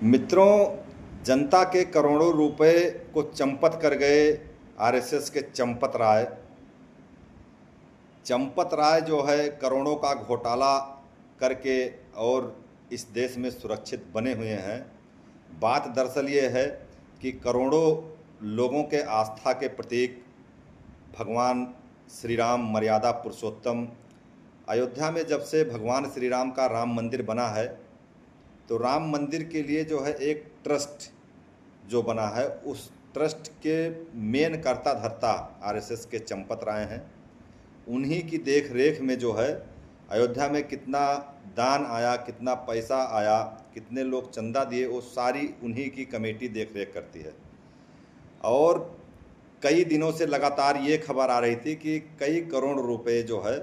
मित्रों, जनता के करोड़ों रुपए को चंपत कर गए आरएसएस के चंपत राय जो है करोड़ों का घोटाला करके और इस देश में सुरक्षित बने हुए हैं। बात दरअसल ये है कि करोड़ों लोगों के आस्था के प्रतीक भगवान श्री राम मर्यादा पुरुषोत्तम, अयोध्या में जब से भगवान श्री राम का राम मंदिर बना है तो राम मंदिर के लिए जो है एक ट्रस्ट जो बना है, उस ट्रस्ट के मेन कर्ता धर्ता आरएसएस के चंपत राय हैं। उन्हीं की देख रेख में जो है अयोध्या में कितना दान आया, कितना पैसा आया, कितने लोग चंदा दिए, वो सारी उन्हीं की कमेटी देख रेख करती है। और कई दिनों से लगातार ये खबर आ रही थी कि कई करोड़ रुपए जो है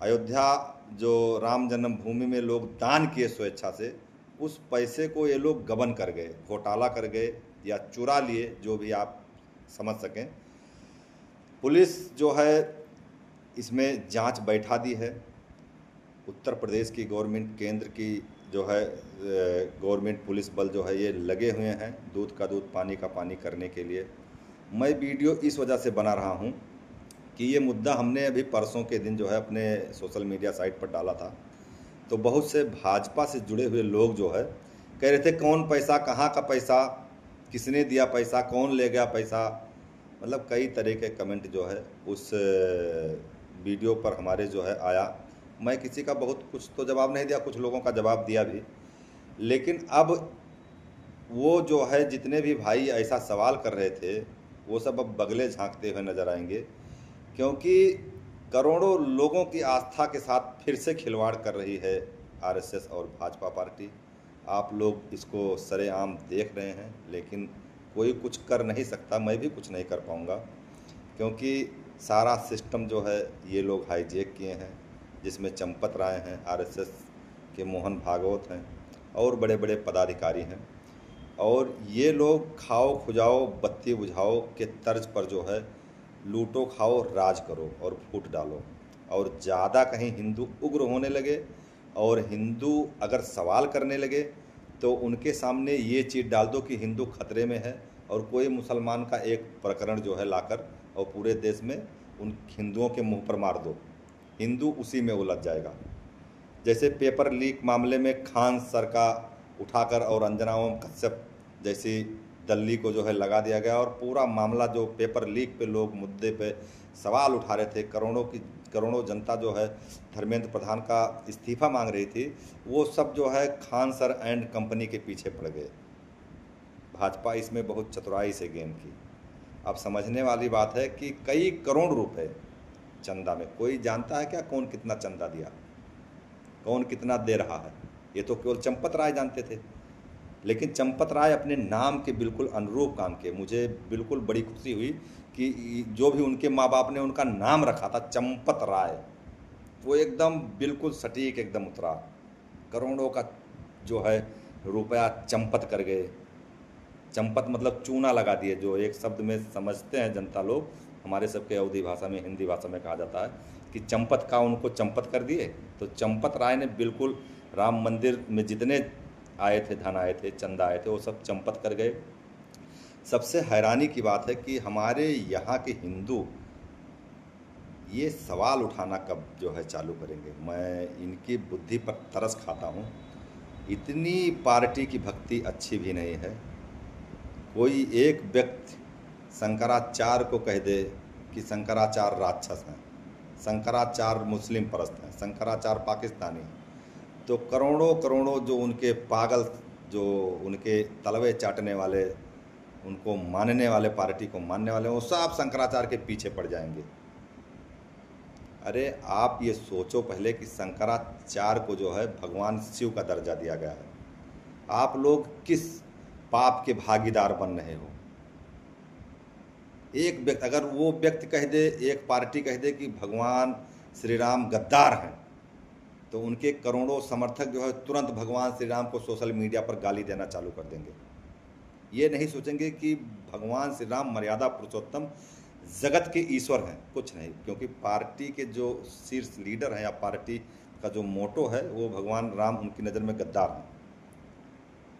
अयोध्या जो राम जन्मभूमि में लोग दान किए स्वेच्छा से, उस पैसे को ये लोग गबन कर गए, घोटाला कर गए या चुरा लिए, जो भी आप समझ सकें। पुलिस जो है इसमें जांच बैठा दी है। उत्तर प्रदेश की गवर्नमेंट, केंद्र की जो है गवर्नमेंट पुलिस बल जो है ये लगे हुए हैं दूध का दूध पानी का पानी करने के लिए। मैं वीडियो इस वजह से बना रहा हूँ कि ये मुद्दा हमने अभी परसों के दिन जो है अपने सोशल मीडिया साइट पर डाला था, तो बहुत से भाजपा से जुड़े हुए लोग जो है कह रहे थे कौन पैसा, कहाँ का पैसा, किसने दिया पैसा, कौन ले गया पैसा, मतलब कई तरह के कमेंट जो है उस वीडियो पर हमारे जो है आया। मैं किसी का बहुत कुछ तो जवाब नहीं दिया, कुछ लोगों का जवाब दिया भी, लेकिन अब वो जो है जितने भी भाई ऐसा सवाल कर रहे थे वो सब अब बगले झांकते हुए नजर आएंगे, क्योंकि करोड़ों लोगों की आस्था के साथ फिर से खिलवाड़ कर रही है आरएसएस और भाजपा पार्टी। आप लोग इसको सरेआम देख रहे हैं, लेकिन कोई कुछ कर नहीं सकता, मैं भी कुछ नहीं कर पाऊँगा, क्योंकि सारा सिस्टम जो है ये लोग हाईजेक किए हैं, जिसमें चंपत राय हैं, आरएसएस के मोहन भागवत हैं और बड़े बड़े पदाधिकारी हैं। और ये लोग खाओ खुजाओ बत्ती बुझाओ के तर्ज पर जो है लूटो खाओ राज करो और फूट डालो। और ज़्यादा कहीं हिंदू उग्र होने लगे और हिंदू अगर सवाल करने लगे तो उनके सामने ये चीज़ डाल दो कि हिंदू खतरे में है, और कोई मुसलमान का एक प्रकरण जो है लाकर और पूरे देश में उन हिंदुओं के मुंह पर मार दो, हिंदू उसी में उलझ जाएगा। जैसे पेपर लीक मामले में खान सर का उठाकर और अंजना ओम कश्यप जैसी दल्ली को जो है लगा दिया गया, और पूरा मामला जो पेपर लीक पे लोग मुद्दे पे सवाल उठा रहे थे, करोड़ों जनता जो है धर्मेंद्र प्रधान का इस्तीफा मांग रही थी, वो सब जो है खान सर एंड कंपनी के पीछे पड़ गए। भाजपा इसमें बहुत चतुराई से गेम की। अब समझने वाली बात है कि कई करोड़ रुपए चंदा में, कोई जानता है क्या कौन कितना चंदा दिया, कौन कितना दे रहा है? ये तो केवल चंपत राय जानते थे, लेकिन चंपत राय अपने नाम के बिल्कुल अनुरूप काम किए। मुझे बिल्कुल बड़ी खुशी हुई कि जो भी उनके माँ बाप ने उनका नाम रखा था चंपत राय, वो एकदम बिल्कुल सटीक एकदम उतरा। करोड़ों का जो है रुपया चंपत कर गए। चंपत मतलब चूना लगा दिए, जो एक शब्द में समझते हैं जनता लोग, हमारे सबके अवधी भाषा में, हिंदी भाषा में कहा जाता है कि चंपत का उनको चंपत कर दिए। तो चंपत राय ने बिल्कुल राम मंदिर में जितने आए थे, धन आए थे, चंदा आए थे, वो सब चंपत कर गए। सबसे हैरानी की बात है कि हमारे यहाँ के हिंदू ये सवाल उठाना कब जो है चालू करेंगे। मैं इनकी बुद्धि पर तरस खाता हूँ। इतनी पार्टी की भक्ति अच्छी भी नहीं है। कोई एक व्यक्ति शंकराचार्य को कह दे कि शंकराचार्य राक्षस हैं, शंकराचार्य मुस्लिम परस्त हैं, शंकराचार्य पाकिस्तानी, तो करोड़ों करोड़ों जो उनके पागल, जो उनके तलवे चाटने वाले, उनको मानने वाले, पार्टी को मानने वाले, वो सब शंकराचार्य के पीछे पड़ जाएंगे। अरे आप ये सोचो पहले कि शंकराचार्य को जो है भगवान शिव का दर्जा दिया गया है। आप लोग किस पाप के भागीदार बन रहे हो? एक व्यक्ति, अगर वो व्यक्ति कह दे, एक पार्टी कह दे कि भगवान श्री राम गद्दार हैं, तो उनके करोड़ों समर्थक जो है तुरंत भगवान श्री राम को सोशल मीडिया पर गाली देना चालू कर देंगे। ये नहीं सोचेंगे कि भगवान श्री राम मर्यादा पुरुषोत्तम जगत के ईश्वर हैं, कुछ नहीं, क्योंकि पार्टी के जो शीर्ष लीडर हैं या पार्टी का जो मोटो है वो भगवान राम उनकी नज़र में गद्दार हैं।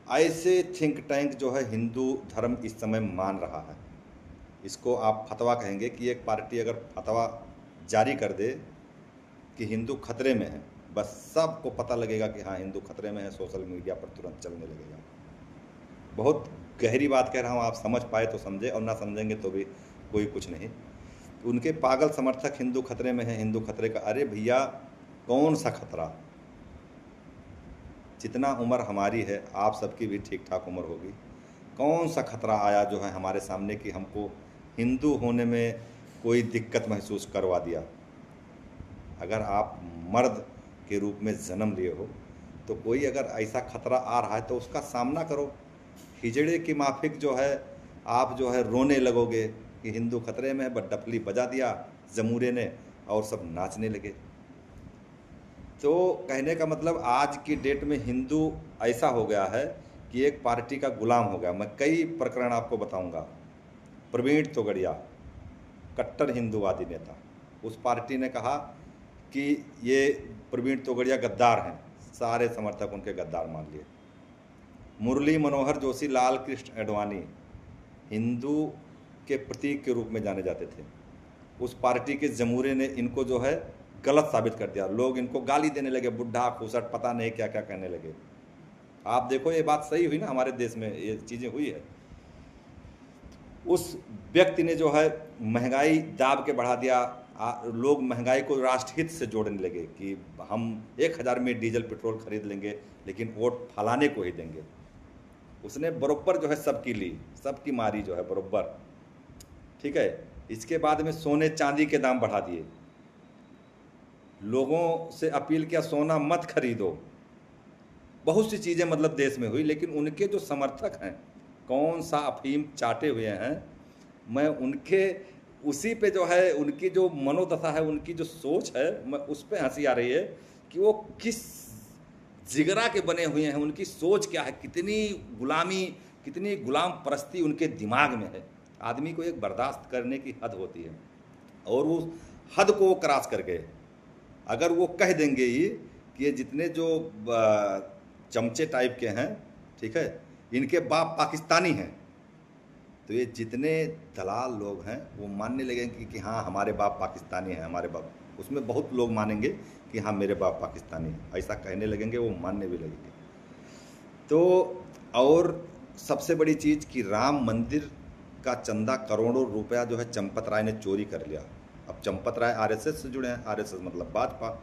ऐसे थिंक टैंक जो है हिंदू धर्म इस समय मान रहा है। इसको आप फतवा कहेंगे कि एक पार्टी अगर फतवा जारी कर दे कि हिंदू खतरे में है, बस सबको पता लगेगा कि हाँ हिंदू खतरे में है, सोशल मीडिया पर तुरंत चलने लगेगा। बहुत गहरी बात कह रहा हूँ, आप समझ पाए तो समझे और ना समझेंगे तो भी कोई कुछ नहीं। उनके पागल समर्थक हिंदू खतरे में है, हिंदू खतरे का, अरे भैया कौन सा खतरा? जितना उम्र हमारी है आप सबकी भी ठीक ठाक उम्र होगी, कौन सा खतरा आया जो है हमारे सामने कि हमको हिंदू होने में कोई दिक्कत महसूस करवा दिया? अगर आप मर्द के रूप में जन्म लिए हो तो कोई अगर ऐसा खतरा आ रहा है तो उसका सामना करो। हिजड़े की माफिक जो है आप जो है रोने लगोगे कि हिंदू खतरे में है, बस डफली बजा दिया जमूरे ने और सब नाचने लगे। तो कहने का मतलब आज की डेट में हिंदू ऐसा हो गया है कि एक पार्टी का गुलाम हो गया। मैं कई प्रकरण आपको बताऊंगा। प्रवीण तोगड़िया कट्टर हिंदूवादी नेता, उस पार्टी ने कहा कि ये प्रवीण तोगड़िया गद्दार हैं, सारे समर्थक उनके गद्दार मान लिए। मुरली मनोहर जोशी, लाल कृष्ण आडवाणी हिंदू के प्रतीक के रूप में जाने जाते थे, उस पार्टी के जमूरे ने इनको जो है गलत साबित कर दिया। लोग इनको गाली देने लगे, बुढ़ा खुसट पता नहीं क्या क्या कहने लगे। आप देखो ये बात सही हुई ना, हमारे देश में ये चीज़ें हुई है। उस व्यक्ति ने जो है महंगाई दाब के बढ़ा दिया। लोग महंगाई को राष्ट्रहित से जोड़ने लगे कि हम 1000 में डीजल पेट्रोल खरीद लेंगे लेकिन वोट फलाने को ही देंगे। उसने बरोबर जो है सबकी ली, सबकी मारी जो है बरोबर, ठीक है। इसके बाद में सोने चांदी के दाम बढ़ा दिए, लोगों से अपील किया सोना मत खरीदो। बहुत सी चीज़ें मतलब देश में हुई, लेकिन उनके जो समर्थक हैं कौन सा अफीम चाटे हुए हैं, मैं उनके उसी पे जो है उनकी जो मनोदशा है, उनकी जो सोच है, मैं उस पर हंसी आ रही है कि वो किस जिगरा के बने हुए हैं, उनकी सोच क्या है, कितनी गुलामी, कितनी गुलाम परस्ती उनके दिमाग में है। आदमी को एक बर्दाश्त करने की हद होती है और उस हद को वो क्रॉस कर गए। अगर वो कह देंगे ही कि ये जितने जो चमचे टाइप के हैं, ठीक है, इनके बाप पाकिस्तानी हैं, तो ये जितने दलाल लोग हैं वो मानने लगेंगे कि हाँ हमारे बाप पाकिस्तानी हैं, हमारे बाप, उसमें बहुत लोग मानेंगे कि हाँ मेरे बाप पाकिस्तानी हैं, ऐसा कहने लगेंगे, वो मानने भी लगेंगे। तो और सबसे बड़ी चीज़ कि राम मंदिर का चंदा करोड़ों रुपया जो है चंपत राय ने चोरी कर लिया। अब चंपत राय आरएसएस से जुड़े हैं, आरएसएस मतलब भाजपा।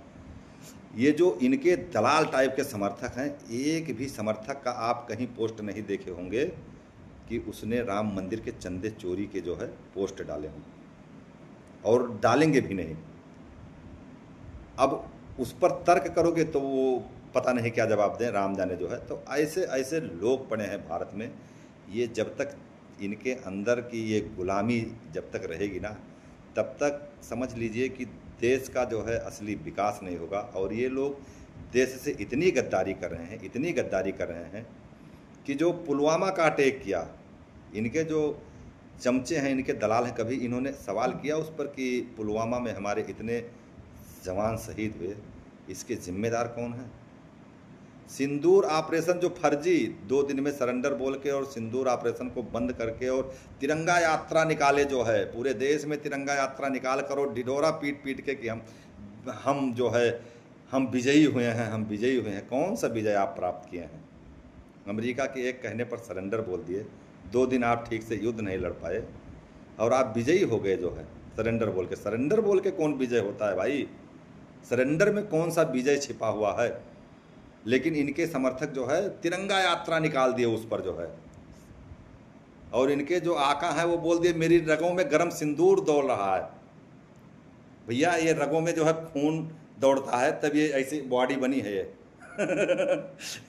ये जो इनके दलाल टाइप के समर्थक हैं, एक भी समर्थक का आप कहीं पोस्ट नहीं देखे होंगे कि उसने राम मंदिर के चंदे चोरी के जो है पोस्ट डाले हों, और डालेंगे भी नहीं। अब उस पर तर्क करोगे तो वो पता नहीं क्या जवाब दें, राम जाने जो है। तो ऐसे ऐसे लोग पड़े हैं भारत में। ये जब तक इनके अंदर की ये गुलामी जब तक रहेगी ना, तब तक समझ लीजिए कि देश का जो है असली विकास नहीं होगा। और ये लोग देश से इतनी गद्दारी कर रहे हैं, इतनी गद्दारी कर रहे हैं कि जो पुलवामा का अटैक किया, इनके जो चमचे हैं, इनके दलाल हैं, कभी इन्होंने सवाल किया उस पर कि पुलवामा में हमारे इतने जवान शहीद हुए, इसके जिम्मेदार कौन हैं? सिंदूर ऑपरेशन जो फर्जी 2 दिन में सरेंडर बोल के और सिंदूर ऑपरेशन को बंद करके और तिरंगा यात्रा निकाले, जो है पूरे देश में तिरंगा यात्रा निकाल कर और ढिढोरा पीट पीट के कि हम जो है हम विजयी हुए हैं, हम विजयी हुए हैं। कौन सा विजय आप प्राप्त किए हैं? अमेरिका के एक कहने पर सरेंडर बोल दिए, 2 दिन आप ठीक से युद्ध नहीं लड़ पाए और आप विजयी हो गए जो है सरेंडर बोल के। सरेंडर बोल के कौन विजय होता है भाई? सरेंडर में कौन सा विजय छिपा हुआ है? लेकिन इनके समर्थक जो है तिरंगा यात्रा निकाल दिए उस पर जो है, और इनके जो आका हैं वो बोल दिए मेरी रगों में गर्म सिंदूर दौड़ रहा है। भैया ये रगों में जो है खून दौड़ता है तब ये ऐसी बॉडी बनी है ये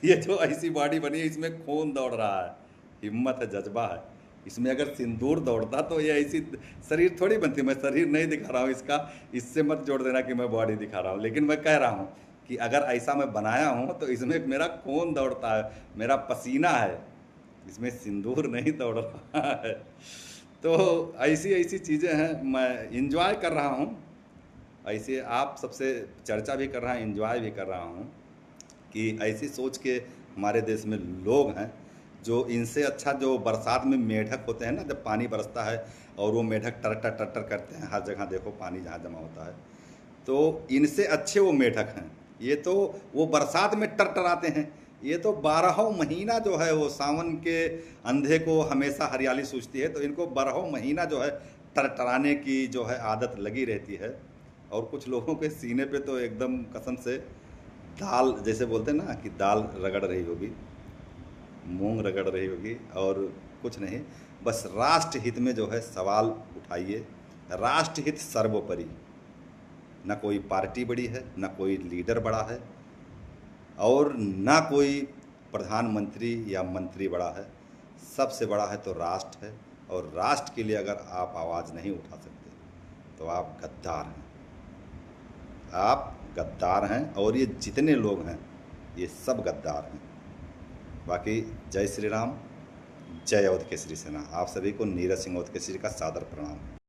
ये जो ऐसी बॉडी बनी है इसमें खून दौड़ रहा है, हिम्मत है, जज्बा है। इसमें अगर सिंदूर दौड़ता तो ये ऐसी शरीर थोड़ी बनती। मैं शरीर नहीं दिखा रहा हूँ इसका, इससे मत जोड़ देना कि मैं बॉडी दिखा रहा हूँ, लेकिन मैं कह रहा हूँ कि अगर ऐसा मैं बनाया हूँ तो इसमें मेरा खून दौड़ता है, मेरा पसीना है, इसमें सिंदूर नहीं दौड़ रहा है। तो ऐसी ऐसी चीज़ें हैं, मैं इंजॉय कर रहा हूँ। ऐसे आप सबसे चर्चा भी कर रहा हूँ, इंजॉय भी कर रहा हूँ कि ऐसी सोच के हमारे देश में लोग हैं जो इनसे अच्छा जो बरसात में मेढक होते हैं ना, जब पानी बरसता है और वो मेढक टर टर टर टर करते हैं, हर जगह देखो पानी जहाँ जमा होता है, तो इनसे अच्छे वो मेढक हैं। ये तो वो बरसात में टरटराते हैं, ये तो 12 महीना जो है वो सावन के अंधे को हमेशा हरियाली सूझती है, तो इनको 12 महीना जो है टरटराने की जो है आदत लगी रहती है। और कुछ लोगों के सीने पे तो एकदम कसम से दाल, जैसे बोलते हैं ना कि दाल रगड़ रही होगी, मूंग रगड़ रही होगी, और कुछ नहीं, बस राष्ट्र हित में जो है सवाल उठाइए। राष्ट्र हित सर्वोपरि, न कोई पार्टी बड़ी है, न कोई लीडर बड़ा है, और न कोई प्रधानमंत्री या मंत्री बड़ा है। सबसे बड़ा है तो राष्ट्र है, और राष्ट्र के लिए अगर आप आवाज़ नहीं उठा सकते तो आप गद्दार हैं, आप गद्दार हैं, और ये जितने लोग हैं ये सब गद्दार हैं। बाकी जय श्री राम, जय औध केसरी सेना। आप सभी को नीरज सिंह औध केसरी का सादर प्रणाम।